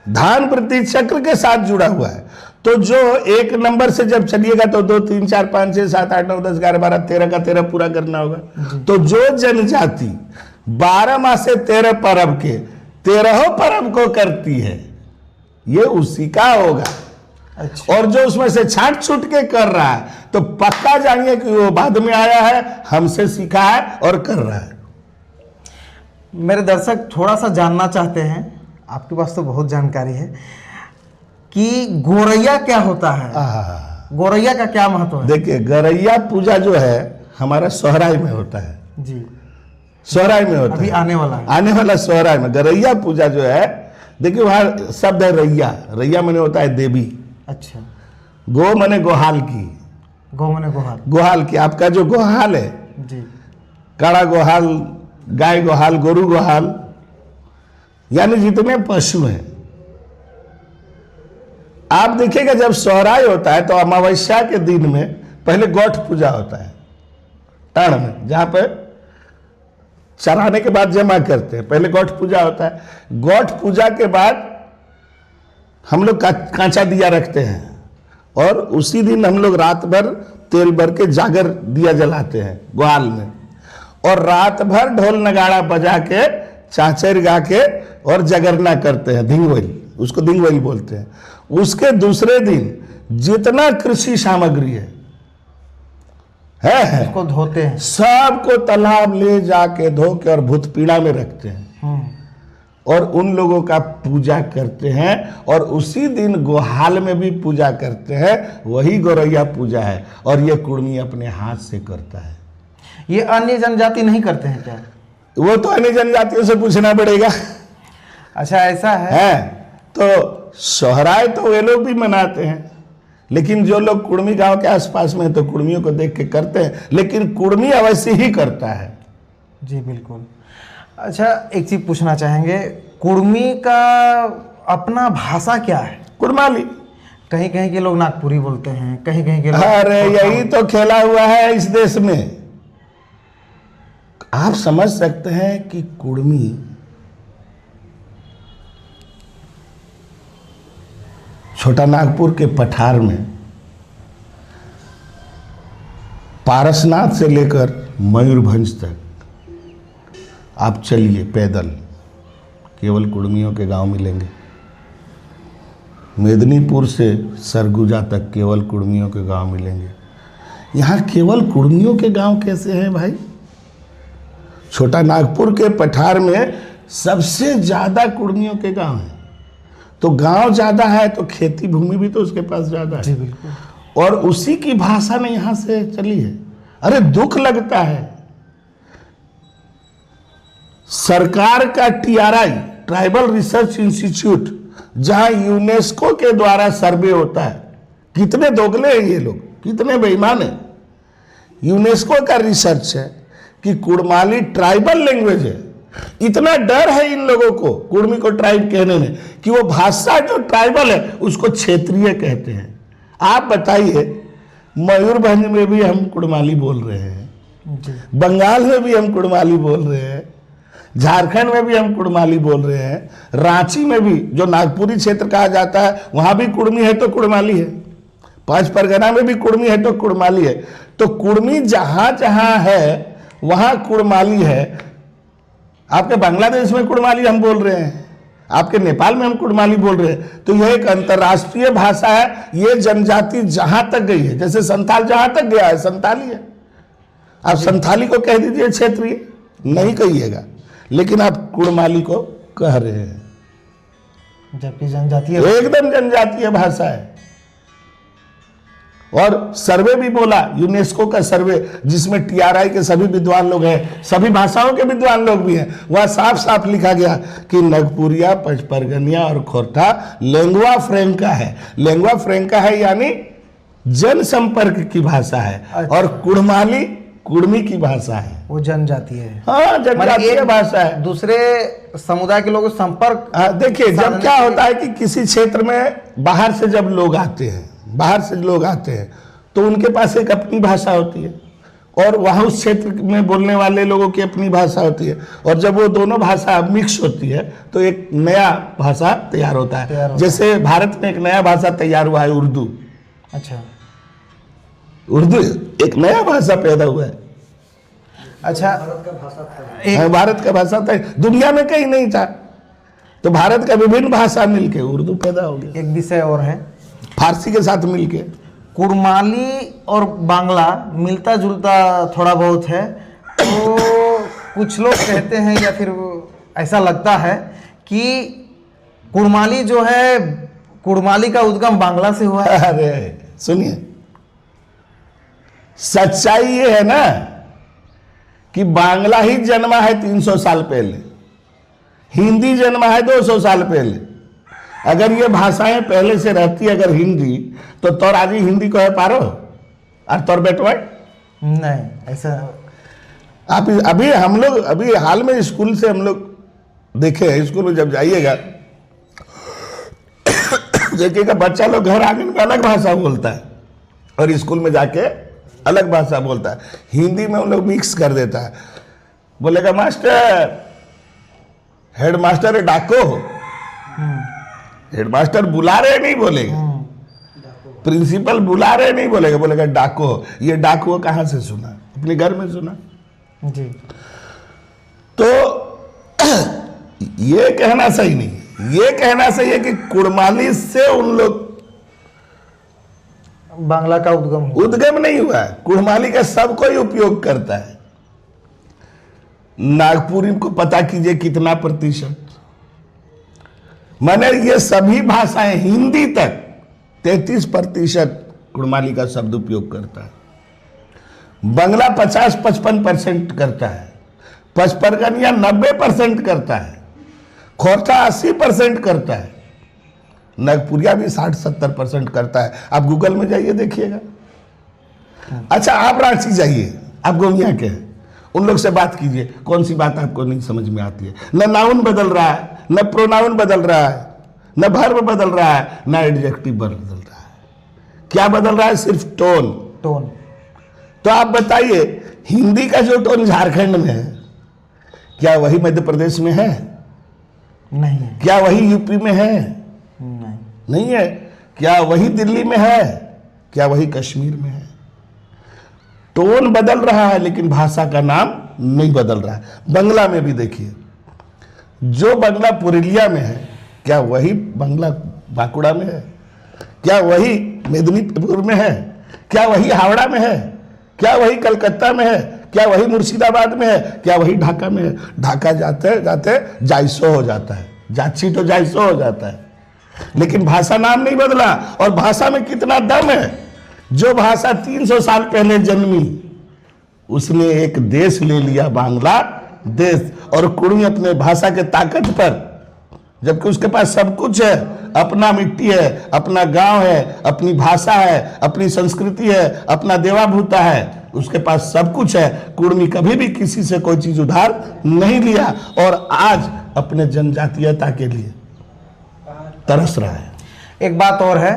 धान वृद्धि चक्र के साथ जुड़ा हुआ है। तो जो एक नंबर से जब चलिएगा तो 2 3 4 5 6 7 8 9 10 11 12 13 का 13 पूरा करना होगा। तो जो जनजाति 12 मासे 13 परब के 13 परब को करती है ये उसी का होगा। अच्छा। और जो उसमें से छांट छूट के कर रहा है तो पक्का जानिए कि वो बाद में आया है, हमसे सीखा है और कर रहा है। मेरे दर्शक थोड़ा सा जानना चाहते हैं, आपके पास तो बहुत जानकारी है, कि गोरैया क्या होता है? गोरैया का क्या महत्व है? देखिए, गौरैया पूजा जो है हमारा सोहराय में होता है। जी, सोहराय में होता अभी है, आने वाला है। आने वाला सोहराय में गौरैया पूजा जो है, देखिए वहां शब्द है रैया। रैया माने होता है देवी, अच्छा। गो माने गोहाल की, गौ मने गोहाल। गोहाल की। आपका जो गोहाल है, जी, काड़ा गोहाल, गाय गोहाल, गोरु गोहाल, यानी जितने पशु हैं। आप देखिएगा जब सोहराय होता है तो अमावस्या के दिन में पहले गौठ पूजा होता है टाण में, जहां पर चराने के बाद जमा करते हैं, पहले गौठ पूजा होता है। गौठ पूजा के बाद हम लोग कांचा दिया रखते हैं और उसी दिन हम लोग रात भर तेल भर के जागर दिया जलाते हैं ग्वाल में, और रात भर ढोल नगाड़ा बजा के चाचर गा के और जगरना करते हैं, धिंगवैल, उसको धिंगवैल बोलते हैं। उसके दूसरे दिन जितना कृषि सामग्री है उसको धोते हैं, सबको तालाब ले जाके धो के और भूत पीड़ा में रखते हैं और उन लोगों का पूजा करते हैं। और उसी दिन गोहाल में भी पूजा करते हैं, वही गौरैया पूजा है। और ये कुर्मी अपने हाथ से करता है। ये अन्य जनजाति नहीं करते हैं क्या? वो तो अन्य जनजातियों से पूछना पड़ेगा। अच्छा, ऐसा है। तो सोहराय तो वे लोग भी मनाते हैं, लेकिन जो लोग कुर्मी गांव के आसपास में हैं तो कुर्मियों को देख के करते हैं, लेकिन कुर्मी अवश्य ही करता है। जी बिल्कुल। अच्छा, एक चीज पूछना चाहेंगे, कुर्मी का अपना भाषा क्या है? कुर्माली। कहीं कहीं के लोग नागपुरी बोलते हैं, कहीं कहीं के लोग अरे यही तो खेला हुआ है इस देश में। आप समझ सकते हैं कि कुर्मी छोटा नागपुर के पठार में पारसनाथ से लेकर मयूरभंज तक आप चलिए पैदल, केवल कुर्मियों के गांव मिलेंगे। मेदिनीपुर से सरगुजा तक केवल कुर्मियों के गांव मिलेंगे। यहाँ केवल कुर्मियों के गांव कैसे हैं भाई? छोटा नागपुर के पठार में सबसे ज्यादा कुर्मियों के गांव हैं। तो गांव ज्यादा है तो खेती भूमि भी तो उसके पास ज्यादा है। जी बिल्कुल। और उसी की भाषा ने यहां से चली है। अरे दुख लगता है, सरकार का TRI, ट्राइबल रिसर्च इंस्टीट्यूट, जहां यूनेस्को के द्वारा सर्वे होता है, कितने दोगले हैं ये लोग, कितने बेईमान हैं। यूनेस्को का रिसर्च है कि कुड़माली ट्राइबल लैंग्वेज है। इतना डर है इन लोगों को कुर्मी को ट्राइब कहने में कि वो भाषा जो ट्राइबल है उसको क्षेत्रीय कहते हैं। आप बताइए, मयूरभंज में भी हम कुड़माली बोल रहे हैं, जी बंगाल में भी हम कुड़माली बोल रहे हैं, झारखंड में भी हम कुड़माली बोल रहे हैं, रांची में भी जो नागपुरी क्षेत्र कहा जाता है वहां भी कुड़मी है तो कुड़माली है, पांच परगना में भी कुड़मी है तो कुड़माली है। तो कुड़मी जहां जहां है वहां कुड़माली है। आपके बांग्लादेश में कुड़माली हम बोल रहे हैं, आपके नेपाल में हम कुड़माली बोल रहे हैं। तो यह एक अंतर्राष्ट्रीय भाषा है। ये जनजाति जहां तक गई है, जैसे संथाल जहां तक गया है संथाली है। आप संथाली को कह दीजिए क्षेत्रीय, नहीं कहिएगा, लेकिन आप कुड़माली को कह रहे हैं, जबकि जनजातीय एकदम जनजातीय भाषा है। और सर्वे भी बोला, यूनेस्को का सर्वे जिसमें TRI के सभी विद्वान लोग हैं, सभी भाषाओं के विद्वान लोग भी हैं, वह साफ साफ लिखा गया कि नगपुरिया, पचपरगनिया और खोरठा लेंगुआ फ्रेंका है। लेंगुआ फ्रेंका है यानी जनसंपर्क की भाषा है। अच्छा। और कुड़माली कुड़मी की भाषा है, वो जनजातीय है, हाँ जनजातीय भाषा है। दूसरे समुदाय के लोगों संपर्क। देखिए, जब क्या होता है कि किसी क्षेत्र में बाहर से जब लोग आते हैं, बाहर से लोग आते हैं तो उनके पास एक अपनी भाषा होती है और वहाँ उस क्षेत्र में बोलने वाले लोगों की अपनी भाषा होती है। और जब वो दोनों भाषा मिक्स होती है तो एक नया भाषा तैयार होता है। जैसे भारत में एक नया भाषा तैयार हुआ है, उर्दू। अच्छा, उर्दू एक नया भाषा पैदा हुआ है। अच्छा, भारत का भाषा था, दुनिया में कहीं नहीं था। तो भारत का विभिन्न भाषा मिलके उर्दू पैदा हो गया। एक विषय और है, फारसी के साथ मिलके। कुड़माली और बांग्ला मिलता जुलता थोड़ा बहुत है। तो कुछ लोग कहते हैं या फिर ऐसा लगता है कि कुड़माली जो है, कुड़माली का उद्गम बांग्ला से हुआ है। अरे सुनिए, सच्चाई ये है ना कि बांग्ला ही जन्मा है 300 साल पहले, हिंदी जन्मा है 200 साल पहले। अगर ये भाषाएं पहले से रहती अगर हिंदी, तो तोर आज हिंदी को है पारो और तोर बेटवाई नहीं, ऐसा आप अभी हम लोग अभी हाल में स्कूल से हम लोग देखे, स्कूल में जब जाइएगा देखिएगा बच्चा लोग घर आंगन में अलग भाषा बोलता है और स्कूल में जाके अलग भाषा बोलता है। हिंदी में उन लोग मिक्स कर देता है। बोलेगा मास्टर, हेड मास्टर डाको, हेड मास्टर बुला रहे नहीं बोलेगा, प्रिंसिपल बुला रहे नहीं बोलेगा, बोलेगा डाको। ये डाको कहां से सुना? अपने घर में सुना जी। तो ये कहना सही नहीं, ये कहना सही है कि कुड़माली से उन लोग बांग्ला का उद्गम नहीं हुआ है। कुड़माली का सब कोई उपयोग करता है। नागपुरी को पता कीजिए कितना प्रतिशत, माने ये सभी भाषाएं हिंदी तक 33% कुड़माली का शब्द उपयोग करता है। बंगला 50-55% करता है, पचपरगनिया 90% करता है, खोरठा 80% करता है, नागपुरिया भी 60-70% करता है। आप गूगल में जाइए देखिएगा। अच्छा, आप रांची जाइए, आप गोमिया के हैं, उन लोग से बात कीजिए, कौन सी बात आपको नहीं समझ में आती है? न नाउन बदल रहा है, न प्रोनाउन बदल रहा है, न वर्ब बदल रहा है, न एडजेक्टिव बदल रहा है। क्या बदल रहा है? सिर्फ टोन। तो आप बताइए, हिंदी का जो टोन झारखंड में है, क्या वही मध्य प्रदेश में है? नहीं है। क्या वही यूपी में है? नहीं है। क्या वही दिल्ली में है? क्या वही कश्मीर में है? टोन बदल रहा है लेकिन भाषा का नाम नहीं बदल रहा है। बंगला में भी देखिए, जो बंगला पुरुलिया में है, क्या वही बंगला बांकुड़ा में है? क्या वही मेदिनीपुर में है? क्या वही हावड़ा में है? क्या वही कलकत्ता में है? क्या वही मुर्शिदाबाद में है? क्या वही ढाका में है? ढाका जाते जाते जायसो हो जाता है, जाची तो जायसो हो जाता है, लेकिन भाषा नाम नहीं बदला। और भाषा में कितना दम है। जो भाषा 300 साल पहले जन्मी, उसने एक देश ले लिया, बांग्लादेश। और कुड़मी अपने भाषा के ताकत पर, जबकि उसके पास सब कुछ है, अपना मिट्टी है, अपना गांव है, अपनी भाषा है, अपनी संस्कृति है, अपना देवाभूता है, उसके पास सब कुछ है। कुड़मी कभी भी किसी से कोई चीज उधार नहीं लिया और आज अपने जनजातीयता के लिए तरस रहा है। एक बात और है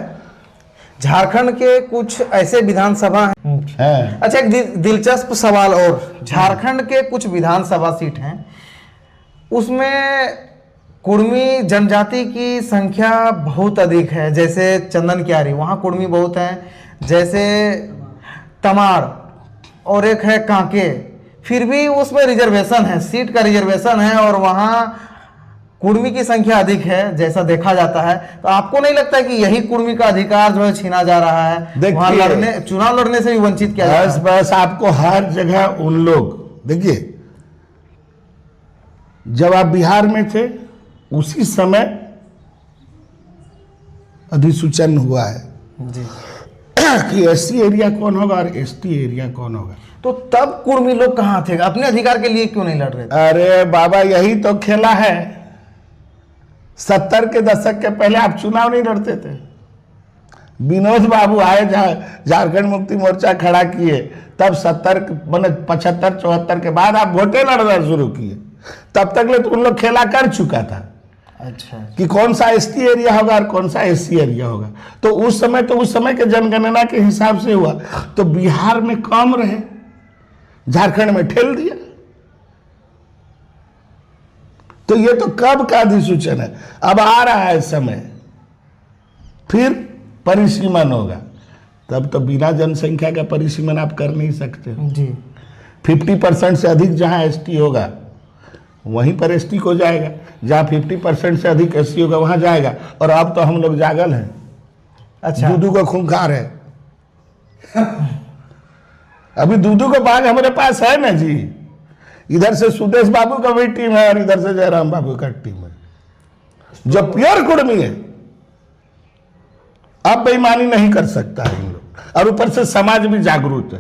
झारखंड के कुछ ऐसे विधानसभा हैं। हैं। अच्छा, एक दिलचस्प सवाल और, झारखंड के कुछ विधानसभा सीट हैं, उसमें कुर्मी जनजाति की संख्या बहुत अधिक है। जैसे चंदन क्यारी, वहाँ कुर्मी बहुत हैं। जैसे तमाड़ और एक है कांके, फिर भी उसमें रिजर्वेशन है, सीट का रिजर्वेशन है और वहाँ कुर्मी की संख्या अधिक है जैसा देखा जाता है। तो आपको नहीं लगता कि यही कुर्मी का अधिकार जो है छीना जा रहा है, वहाँ लड़ने, चुनाव लड़ने से भी वंचित किया जा रहा है? बस आपको हर जगह उन लोग, देखिए जब आप बिहार में थे उसी समय अधिसूचन हुआ है जी, कि एससी एरिया कौन होगा और एसटी एरिया कौन होगा। तो तब कुर्मी लोग कहाँ थे? अपने अधिकार के लिए क्यों नहीं लड़ रहे थे? अरे बाबा, यही तो खेला है। 70 के दशक के पहले आप चुनाव नहीं लड़ते थे। विनोद बाबू आए, झारखंड मुक्ति मोर्चा खड़ा किए, तब 75-74 के बाद आप वोटें लड़ना शुरू किए। तब तक ले तो उन लोग खेला कर चुका था। अच्छा, कि कौन सा एसटी एरिया होगा और कौन सा एससी एरिया होगा। तो उस समय के जनगणना के हिसाब से हुआ, तो बिहार में कम रहे, झारखंड में ठेल दिया। तो ये तो कब का अधिसूचन है, अब आ रहा है समय, फिर परिसीमन होगा। तब तो बिना जनसंख्या का परिसीमन आप कर नहीं सकते जी। 50% से अधिक जहां एसटी होगा वहीं पर एसटी को जाएगा, जहां 50% से अधिक एससी होगा वहां जाएगा। और अब तो हम लोग जागल हैं। अच्छा, दूधू को खूंखार है। अभी दूधू को बाग हमारे पास है ना जी। इधर से सुदेश बाबू का भी टीम है और इधर से जयराम बाबू का टीम है, जो प्योर कुर्मी है। अब बेईमानी नहीं कर सकता है इन लोग, और ऊपर से समाज भी जागरूक है।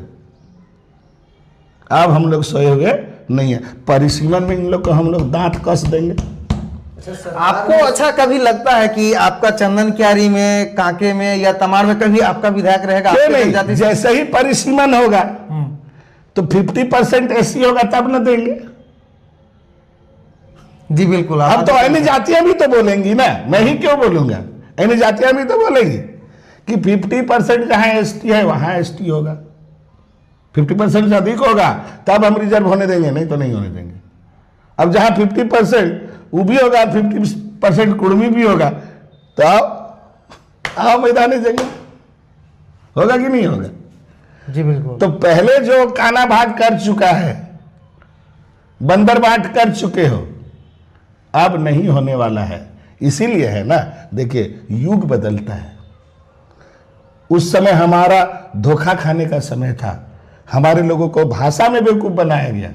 अब हम लोग सोए हुए नहीं है। परिसीमन में इन लोग को हम लोग दांत कस देंगे। आपको अच्छा कभी लगता है कि आपका चंदन क्यारी में, कांके में या तमाड़ में कभी आपका विधायक रहेगा? क्यों आपकी नहीं? जनजाति से? जैसे ही परिसीमन होगा तो 50% एससी होगा, तब न देंगे। जी बिल्कुल। अब तो अन्य जातियां भी तो बोलेंगी ना, मैं ही क्यों बोलूंगा, अन्य जातियां भी तो बोलेंगी कि 50% जहां एसटी है वहां एसटी होगा। 50% से अधिक होगा तब हम रिजर्व होने देंगे, नहीं तो नहीं होने देंगे। अब जहां 50% वो भी होगा, 50% कुर्मी भी होगा, तो आओ मैदानी जंग होगा कि नहीं होगा? जी बिल्कुल। तो पहले जो काना भाग कर चुका है, बंदर बाट कर चुके हो, अब नहीं होने वाला है। इसीलिए है ना, देखिए युग बदलता है। उस समय हमारा धोखा खाने का समय था, हमारे लोगों को भाषा में बेवकूफ बनाया गया,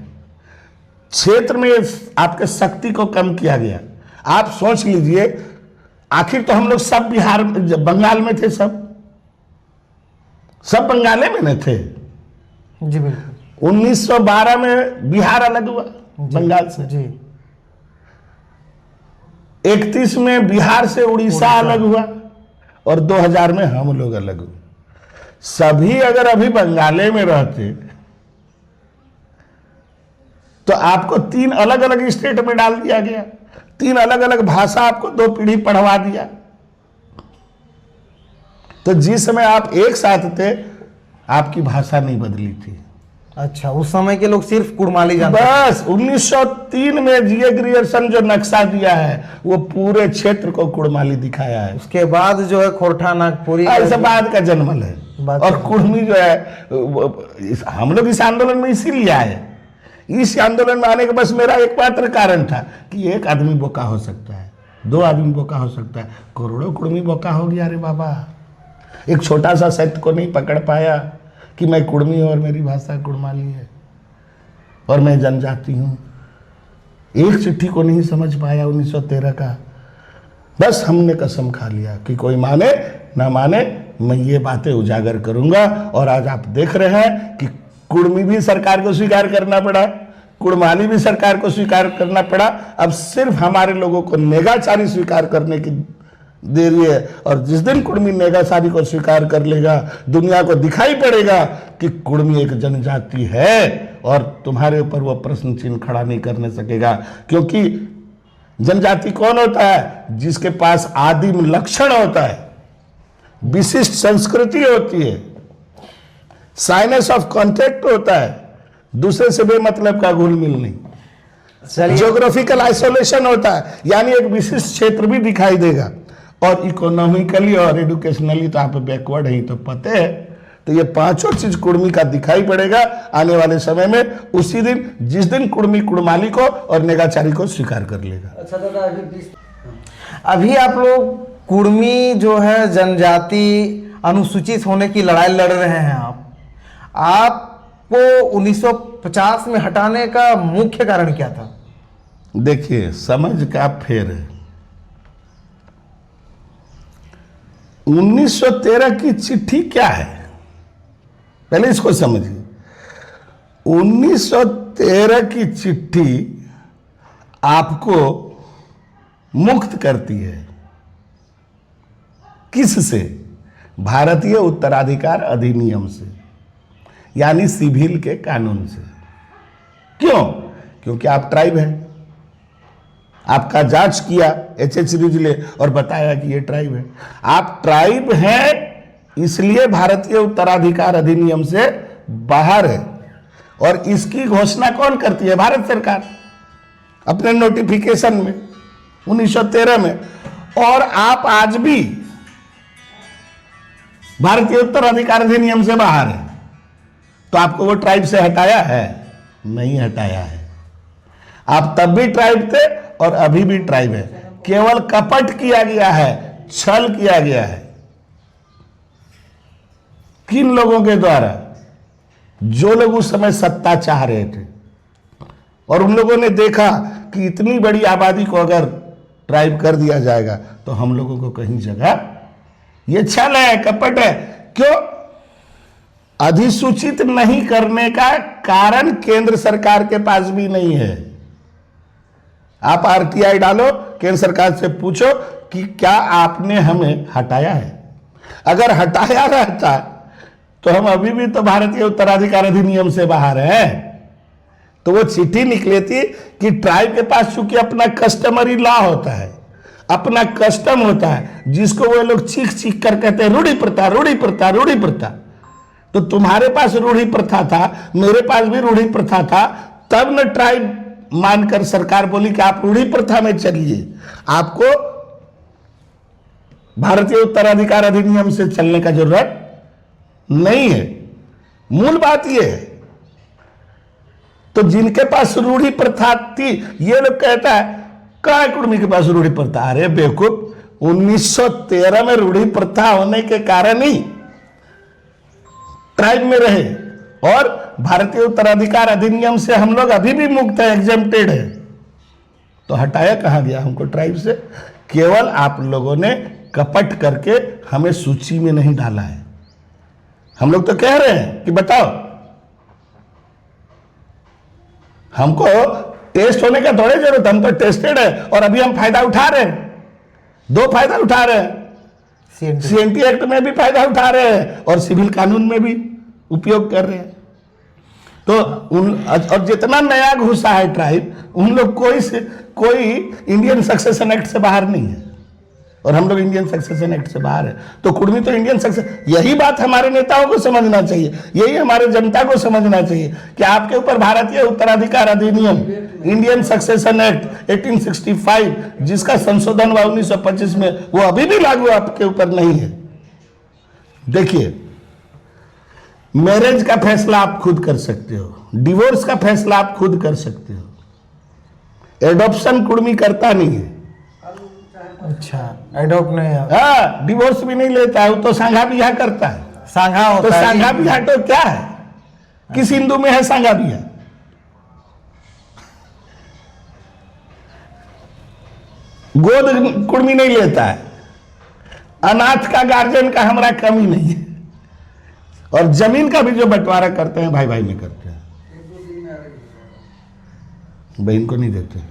क्षेत्र में आपके शक्ति को कम किया गया। आप सोच लीजिए, आखिर तो हम लोग सब बिहार बंगाल में थे, सब बंगाले में न थे। जी बिल्कुल। 1912 में बिहार अलग हुआ बंगाल से जी। 31 में बिहार से उड़ीसा अलग हुआ और 2000 में हम लोग अलग हुए। सभी अगर अभी बंगाले में रहते तो आपको 3 अलग अलग स्टेट में डाल दिया गया, 3 अलग अलग भाषा आपको 2 पीढ़ी पढ़वा दिया। तो जिस समय आप एक साथ थे आपकी भाषा नहीं बदली थी। अच्छा, उस समय के लोग सिर्फ कुड़माली जानते थे। बस 1903 में जीए ग्रियर्सन जो नक्शा दिया है वो पूरे क्षेत्र को कुड़माली दिखाया है। उसके बाद जो है खोरठा, नागपुरी, ऐसा बाद का जन्मल है। और कुर्मी जो है हम लोग इस आंदोलन में इसीलिए आए। इस आंदोलन में आने का बस मेरा एकमात्र कारण था कि एक आदमी बोका हो सकता है, 2 आदमी बोका हो सकता है, करोड़ों कुर्मी बोका हो गया। अरे बाबा, एक छोटा सा सत्य को नहीं पकड़ पाया कि मैं कुर्मी हूं और मेरी भाषा कुड़माली है और मैं जनजाति हूं। एक चिट्ठी को नहीं समझ पाया 1913 का। बस हमने कसम खा लिया कि कोई माने ना माने मैं ये बातें उजागर करूंगा। और आज आप देख रहे हैं कि कुर्मी भी सरकार को स्वीकार करना पड़ा, कुड़माली भी सरकार को स्वीकार करना पड़ा। अब सिर्फ हमारे लोगों को नेगाचारी स्वीकार करने की देरी है। और जिस दिन कुर्मी नेगाचारी को स्वीकार कर लेगा, दुनिया को दिखाई पड़ेगा कि कुर्मी एक जनजाति है और तुम्हारे ऊपर वो प्रश्न चिन्ह खड़ा नहीं करने सकेगा। क्योंकि जनजाति कौन होता है? जिसके पास आदिम लक्षण होता है, विशिष्ट संस्कृति होती है, साइनेस ऑफ कॉन्टेक्ट होता है, दूसरे से बेमतलब का घुल मिल नहीं, चलिए ज्योग्राफिकल आइसोलेशन होता है, यानी एक विशिष्ट क्षेत्र भी दिखाई देगा। और इकोनॉमिकली और एडुकेशनली तो आप बैकवर्ड है, तो पते है। तो ये पांचों चीज कुर्मी का दिखाई पड़ेगा आने वाले समय में, उसी दिन जिस दिन कुर्मी कुड़माली को और नेगाचारी को स्वीकार कर लेगा। अच्छा दादा, अभी आप लोग कुर्मी जो है जनजाति अनुसूचित होने की लड़ाई लड़ रहे हैं। आपको 1950 में हटाने का मुख्य कारण क्या था? देखिए, समझ का फेर है। 1913 की चिट्ठी क्या है, पहले इसको समझिए। 1913 की चिट्ठी आपको मुक्त करती है, किससे? भारतीय उत्तराधिकार अधिनियम से, यानी सिविल के कानून से। क्यों? क्योंकि आप ट्राइब हैं, आपका जांच किया एचएच रिजले और बताया कि ये ट्राइब है। आप ट्राइब हैं, इसलिए भारतीय उत्तराधिकार अधिनियम से बाहर है। और इसकी घोषणा कौन करती है? भारत सरकार अपने नोटिफिकेशन में 1913 में। और आप आज भी भारतीय उत्तराधिकार अधिनियम से बाहर है, तो आपको वो ट्राइब से हटाया है? नहीं हटाया है। आप तब भी ट्राइब थे और अभी भी ट्राइब है, केवल कपट किया गया है, छल किया गया है। किन लोगों के द्वारा? जो लोग उस समय सत्ता चाह रहे थे, और उन लोगों ने देखा कि इतनी बड़ी आबादी को अगर ट्राइब कर दिया जाएगा तो हम लोगों को कहीं जगह, ये छल है, कपट है। क्यों? अधिसूचित नहीं करने का कारण केंद्र सरकार के पास भी नहीं है। आप आरटीआई डालो, केंद्र सरकार से पूछो कि क्या आपने हमें हटाया है। अगर हटाया रहता तो हम अभी भी तो भारतीय उत्तराधिकार अधिनियम से बाहर हैं। तो वो चिट्ठी निकली थी कि ट्राइब के पास चूंकि अपना कस्टमरी लॉ होता है, अपना कस्टम होता है, जिसको वो लोग चीख चीख कर कहते हैं रूढ़ी प्रथा, रूढ़ी प्रथा, रूढ़ी प्रथा। तो तुम्हारे पास रूढ़ी प्रथा था, मेरे पास भी रूढ़ी प्रथा था, तब न ट्राइब मानकर सरकार बोली कि आप रूढ़ी प्रथा में चलिए, आपको भारतीय उत्तराधिकार अधिनियम से चलने का जरूरत नहीं है। मूल बात यह है। तो जिनके पास रूढ़ी प्रथा थी, ये लोग कहता है कहा कुर्मी के पास रूढ़ी प्रथा? अरे बेवकूफ, 1913 में रूढ़ी प्रथा होने के कारण ही ट्राइब में रहे, और भारतीय उत्तराधिकार अधिनियम से हम लोग अभी भी मुक्त है, एग्जेम्प्टेड है। तो हटाया कहां गया हमको ट्राइब से? केवल आप लोगों ने कपट करके हमें सूची में नहीं डाला है। हम लोग तो कह रहे हैं कि बताओ, हमको टेस्ट होने का थोड़ी जरूरत, हम तो टेस्टेड है और अभी हम फायदा उठा रहे हैं। दो फायदा उठा रहे हैं, सीएनटी एक्ट में भी फायदा उठा रहे हैं और सिविल कानून में भी उपयोग कर रहे हैं। तो और जितना नया घुसा है ट्राइब, उन लोग कोई इंडियन सक्सेशन एक्ट से बाहर नहीं है, और हम लोग इंडियन सक्सेशन एक्ट से बाहर है। तो कुर्मी तो इंडियन सक्सेशन, यही बात हमारे नेताओं को समझना चाहिए, यही हमारे जनता को समझना चाहिए कि आपके ऊपर भारतीय उत्तराधिकार अधिनियम, इंडियन सक्सेशन एक्ट 1865, जिसका संशोधन हुआ 1925 में, वो अभी भी लागू आपके ऊपर नहीं है। देखिए, मैरिज का फैसला आप खुद कर सकते हो, डिवोर्स का फैसला आप खुद कर सकते हो, एडॉप्शन कुर्मी करता नहीं है। अच्छा, एडॉप्ट नहीं? हाँ, डिवोर्स भी नहीं लेता है, वो तो सांगा बियाह करता है। सांगा होता तो है। सांगा बियाह तो क्या है? किस हिंदू में है सांगा बियाह? गोद कुर्मी नहीं लेता है, अनाथ का गार्जियन का हमारा कमी नहीं है, और जमीन का भी जो बंटवारा करते हैं भाई भाई में करते हैं, बहन को नहीं देते।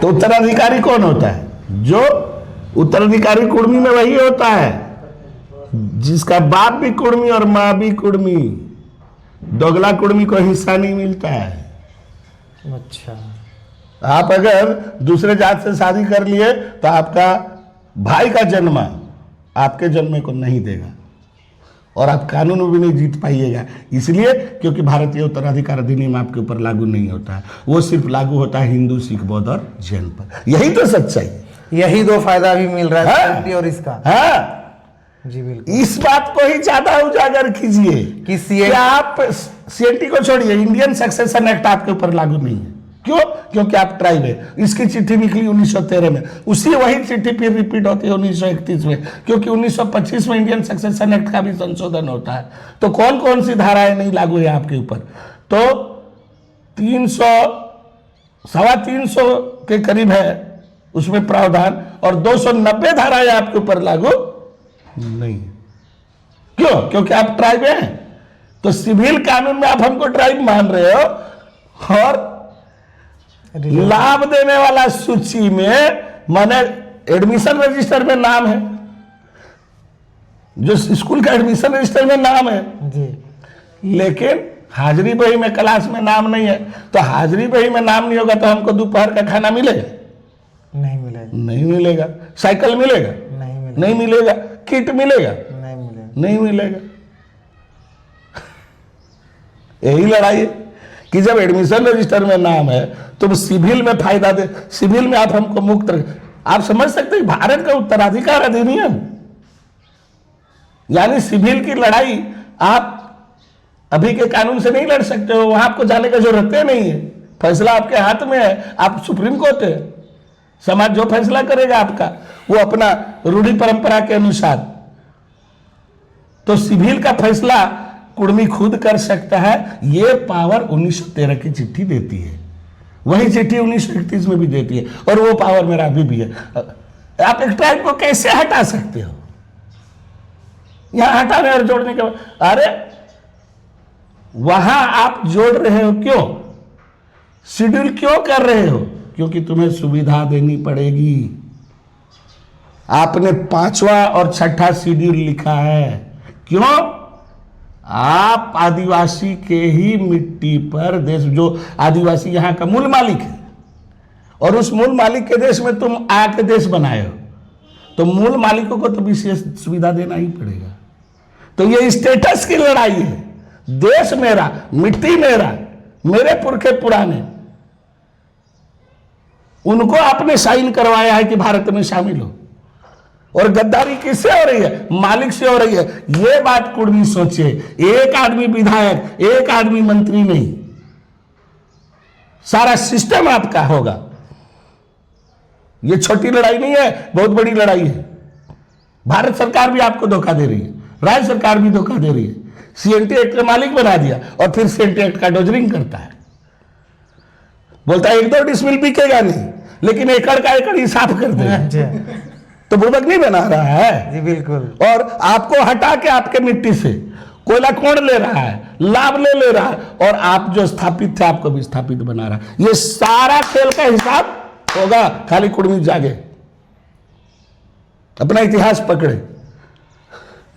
तो उत्तराधिकारी कौन होता है? जो उत्तराधिकारी कुर्मी में वही होता है जिसका बाप भी कुर्मी और मां भी कुर्मी। दोगला कुर्मी को हिस्सा नहीं मिलता है। अच्छा, आप अगर दूसरे जात से शादी कर लिए तो आपका भाई का जन्मा आपके जन्मे को नहीं देगा, और आप कानून में भी नहीं जीत पाइएगा। इसलिए क्योंकि भारतीय उत्तराधिकार अधिनियम आपके ऊपर लागू नहीं होता है, वो सिर्फ लागू होता है हिंदू, सिख, बौद्ध और जैन पर। यही तो सच्चाई है। यही दो फायदा भी मिल रहा है हाँ। CNT और इसका। हाँ, जी बिल्कुल। इस बात को ही ज्यादा उजागर कीजिए कि कि आप CNT को छोड़िए, इंडियन सक्सेशन एक्ट आपके ऊपर लागू नहीं है। क्यों? क्योंकि आप ट्राइब है। इसकी चिट्ठी निकली 1913 में, उसी वही चिट्ठी फिर रिपीट होती है 1931 में, क्योंकि 1925 में इंडियन सक्सेशन एक्ट का भी संशोधन होता है। तो कौन कौन सी धाराएं नहीं लागू है आपके ऊपर? तो 300 के करीब है उसमें प्रावधान, और 290 धाराएं आपके ऊपर लागू नहीं है। क्यों? क्योंकि आप ट्राइब हैं। तो सिविल कानून में आप हमको ट्राइब मान रहे हो, और लाभ देने वाला सूची में माने एडमिशन रजिस्टर में नाम है, जो स्कूल का एडमिशन रजिस्टर में नाम है जी, लेकिन हाजिरी बही में क्लास में नाम नहीं है। तो हाजिरी बही में नाम नहीं होगा तो हमको दोपहर का खाना मिलेगा? नहीं मिलेगा। नहीं मिलेगा। साइकिल मिलेगा? नहीं मिलेगा। नहीं मिलेगा। किट मिलेगा? नहीं मिलेगा। नहीं मिलेगा। यही लड़ाई है कि जब एडमिशन रजिस्टर में नाम है तो सिविल में फायदा दे, सिविल में आप हमको मुक्त आप समझ सकते हैं भारत का उत्तराधिकार अधिनियम, यानी सिविल की लड़ाई आप अभी के कानून से नहीं लड़ सकते हो, वहां आपको जाने का जरूरत नहीं है, फैसला आपके हाथ में है, आप सुप्रीम कोर्ट है, समाज जो फैसला करेगा आपका वो अपना रूढ़ी परंपरा के अनुसार। तो सिविल का फैसला कुर्मी खुद कर सकता है, ये पावर 1913 की चिट्ठी देती है, वही चिट्ठी 1931 में भी देती है, और वो पावर मेरा अभी भी है। आप एक ट्राइब को कैसे हटा सकते हो? यहां हटाने और जोड़ने के बाद, अरे वहां आप जोड़ रहे हो क्यों? शेड्यूल क्यों कर रहे हो? क्योंकि तुम्हें सुविधा देनी पड़ेगी। आपने 5वां और 6ठा शेड्यूल लिखा है, क्यों? आप आदिवासी के ही मिट्टी पर देश, जो आदिवासी यहां का मूल मालिक है, और उस मूल मालिक के देश में तुम आके देश बनाए हो, तो मूल मालिकों को तो विशेष सुविधा देना ही पड़ेगा। तो ये स्टेटस की लड़ाई है। देश मेरा, मिट्टी मेरा, मेरे पुरखे पुराने, उनको आपने साइन करवाया है कि भारत में शामिल हो, और गद्दारी किससे हो रही है? मालिक से हो रही है। ये बात कुर्मी सोचे, एक आदमी विधायक, एक आदमी मंत्री नहीं, सारा सिस्टम आपका होगा। ये छोटी लड़ाई नहीं है, बहुत बड़ी लड़ाई है। भारत सरकार भी आपको धोखा दे रही है, राज्य सरकार भी धोखा दे रही है। CNT एक्ट का मालिक बना दिया और फिर CNT एक्ट का डोजरिंग करता है, बोलता है 1-2 डिसमिल बिकेगा नहीं, लेकिन एकड़ का एकड़ ही साफ कर दे। तो बुर्बक नहीं बना रहा है? जी बिल्कुल। और आपको हटा के आपके मिट्टी से कोयला कौन ले रहा है? लाभ ले रहा है, और आप जो स्थापित थे आपको भी स्थापित बना रहा है। ये सारा खेल का हिसाब होगा, खाली कुर्मी जागे, अपना इतिहास पकड़े।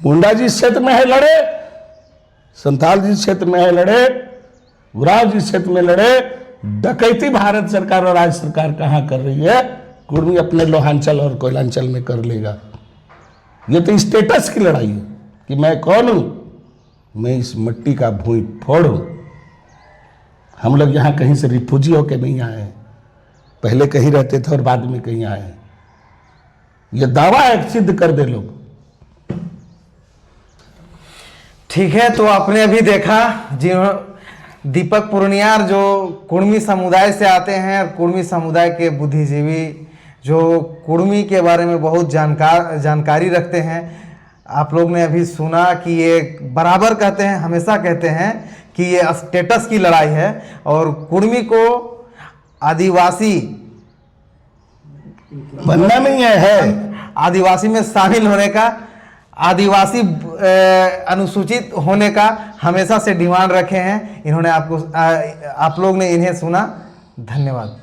मुंडा जिस क्षेत्र में है लड़े, संथाल जिस क्षेत्र में है लड़े, उराव जिस क्षेत्र में लड़े, डकैती भारत सरकार और राज्य सरकार कहां कर रही है? कुर्मी अपने लोहांचल और कोयलांचल में कर लेगा। ये तो स्टेटस की लड़ाई है कि मैं कौन हूं, मैं इस मिट्टी का भूमि फोड़ हूं। हम लोग यहां कहीं से रिफ्यूजी होके नहीं आए हैं, पहले कहीं रहते थे और बाद में कहीं आए हैं। ये दावा है, सिद्ध कर दे लोग। ठीक है, तो आपने अभी देखा दीपक पूर्णियार जो कुर्मी समुदाय से आते हैं, कुर्मी समुदाय के बुद्धिजीवी जो कुर्मी के बारे में बहुत जानकारी रखते हैं। आप लोग ने अभी सुना कि ये बराबर कहते हैं, हमेशा कहते हैं कि ये स्टेटस की लड़ाई है, और कुर्मी को आदिवासी बनना नहीं है, आदिवासी में शामिल होने का, आदिवासी अनुसूचित होने का हमेशा से डिमांड रखे हैं। इन्होंने आप लोग ने इन्हें सुना। धन्यवाद।